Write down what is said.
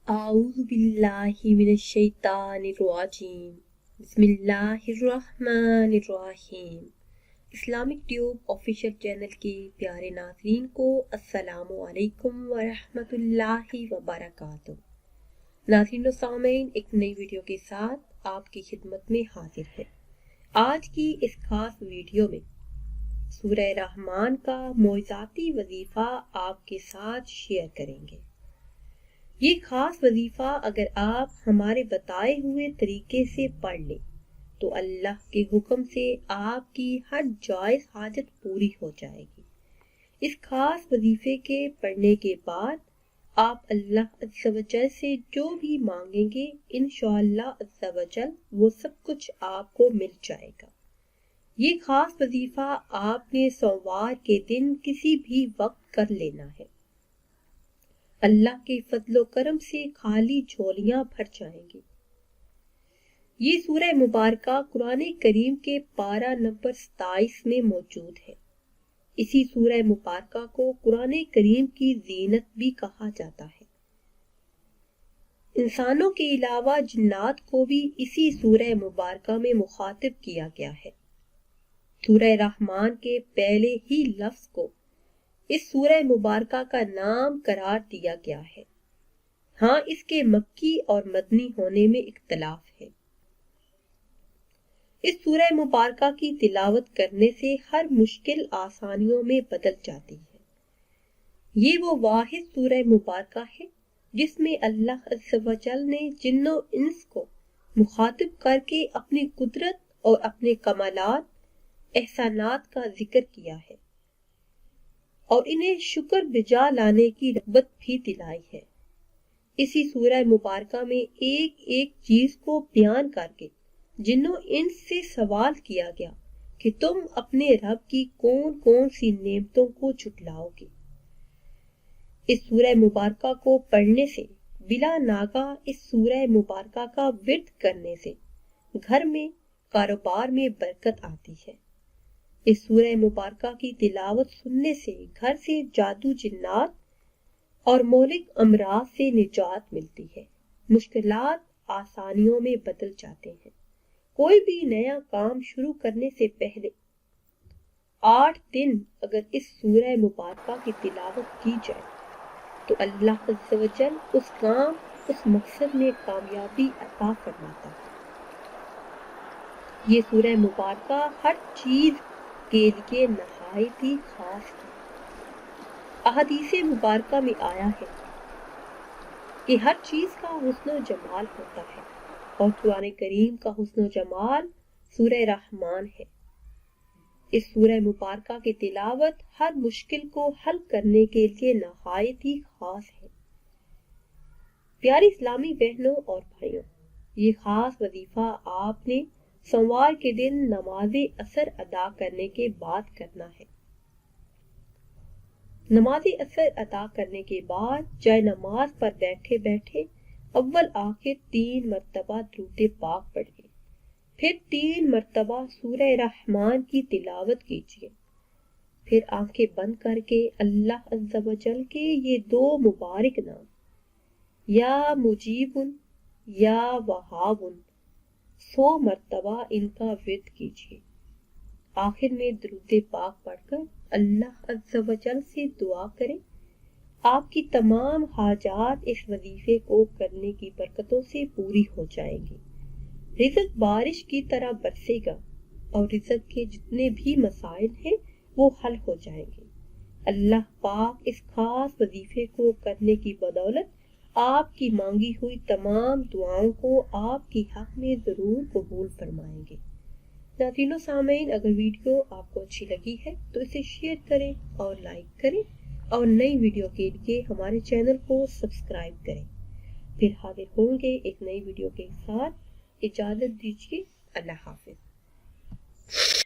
أعوذ بالله من الشيطان الرجيم بسم الله الرحمن الرحیم۔ اسلامک ٹیوب آفیشیل چینل کے پیارے ناظرین کو السلام علیکم ورحمۃ اللہ وبرکاتہ۔ ناظرین و سامعین، ایک نئی ویڈیو کے ساتھ آپ کی خدمت میں حاضر ہے۔ آج کی اس خاص ویڈیو میں سورہ رحمان کا معجزاتی وظیفہ آپ کے ساتھ شیئر کریں گے۔ یہ خاص وظیفہ اگر آپ ہمارے بتائے ہوئے طریقے سے پڑھ لیں تو اللہ کے حکم سے آپ کی ہر جائز حاجت پوری ہو جائے گی۔ اس خاص وظیفے کے پڑھنے کے بعد آپ اللہ عز و جل سے جو بھی مانگیں گے انشاءاللہ عز و جل وہ سب کچھ آپ کو مل جائے گا۔ یہ خاص وظیفہ آپ نے سوموار کے دن کسی بھی وقت کر لینا ہے۔ اللہ کے فضل و کرم سے خالی جھولیاں بھر جائیں گی۔ یہ سورہ مبارکہ قرآن کریم کے پارہ نمبر 27 میں موجود ہے۔ اسی سورہ مبارکہ کو قرآن کریم کی زینت بھی کہا جاتا ہے۔ انسانوں کے علاوہ جنات کو بھی اسی سورہ مبارکہ میں مخاطب کیا گیا ہے۔ سورہ رحمان کے پہلے ہی لفظ کو اس سورہ مبارکہ کا نام قرار دیا گیا ہے۔ ہاں، اس کے مکی اور مدنی ہونے میں اختلاف ہے۔ اس سورہ مبارکہ کی تلاوت کرنے سے ہر مشکل آسانیوں میں بدل جاتی ہے۔ یہ وہ واحد سورہ مبارکہ ہے جس میں اللہ عز و جل نے جن و انس کو مخاطب کر کے اپنی قدرت اور اپنے کمالات، احسانات کا ذکر کیا ہے اور انہیں شکر بجا لانے کی رغبت بھی دلائی ہے۔ اسی سورہ مبارکہ میں ایک ایک چیز کو بیان کر کے جنوں انس سے سوال کیا گیا کہ تم اپنے رب کی کون کون سی نعمتوں کو جھٹلاؤ گے۔ اس سورہ مبارکہ کو پڑھنے سے، بلا ناگاہ اس سورہ مبارکہ کا ورد کرنے سے گھر میں، کاروبار میں برکت آتی ہے۔ اس سورہ مبارکہ کی تلاوت سننے سے گھر سے جادو، جنات اور مہلک امراض سے نجات ملتی ہے۔ مشکلات آسانیوں میں بدل جاتے ہیں۔ کوئی بھی نیا کام شروع کرنے سے پہلے 8 دن اگر اس سورہ مبارکہ کی تلاوت کی جائے تو اللہ عز و جل اس کام، اس مقصد میں کامیابی عطا فرماتا ہے۔ یہ سورہ مبارکہ ہر چیز کے لیے نہایت ہی خاص ہے۔ احادیث مبارکہ میں آیا ہے کہ ہر چیز کا حسن و جمال ہوتا ہے اور قرآن کریم کا حسن و جمال سورہ رحمان ہے۔ اس سورہ مبارکہ کی تلاوت ہر مشکل کو حل کرنے کے لیے نہایت ہی خاص ہے۔ پیاری اسلامی بہنوں اور بھائیوں، یہ خاص وظیفہ آپ نے سوموار کے دن نماز عصر ادا کرنے کے بعد کرنا ہے۔ نماز عصر ادا کرنے کے بعد جائے نماز پر بیٹھے بیٹھے اول آخر 3 مرتبہ درود پاک پڑھیے، پھر 3 مرتبہ سورہ رحمان کی تلاوت کیجیے، پھر آنکھیں بند کر کے اللہ عز و جل کے یہ 2 مبارک نام یا مجیب یا وہاب 100 مرتبہ ان کا ورد کیجیے۔ آخر میں درود پاک پڑھ کر اللہ عز و جل سے دعا کریں۔ آپ کی تمام حاجات اس وظیفے کو کرنے کی برکتوں سے پوری ہو جائیں گی۔ رزق بارش کی طرح برسے گا اور رزق کے جتنے بھی مسائل ہیں وہ حل ہو جائیں گے۔ اللہ پاک اس خاص وظیفے کو کرنے کی بدولت آپ کی مانگی ہوئی تمام دعاؤں کو آپ کی حق میں ضرور قبول فرمائیں گے۔ ناظرین و سامعین، اگر ویڈیو آپ کو اچھی لگی ہے تو اسے شیئر کریں اور لائک کریں اور نئی ویڈیو کے لیے ہمارے چینل کو سبسکرائب کریں۔ پھر حاضر ہوں گے ایک نئی ویڈیو کے ساتھ۔ اجازت دیجیے، اللہ حافظ۔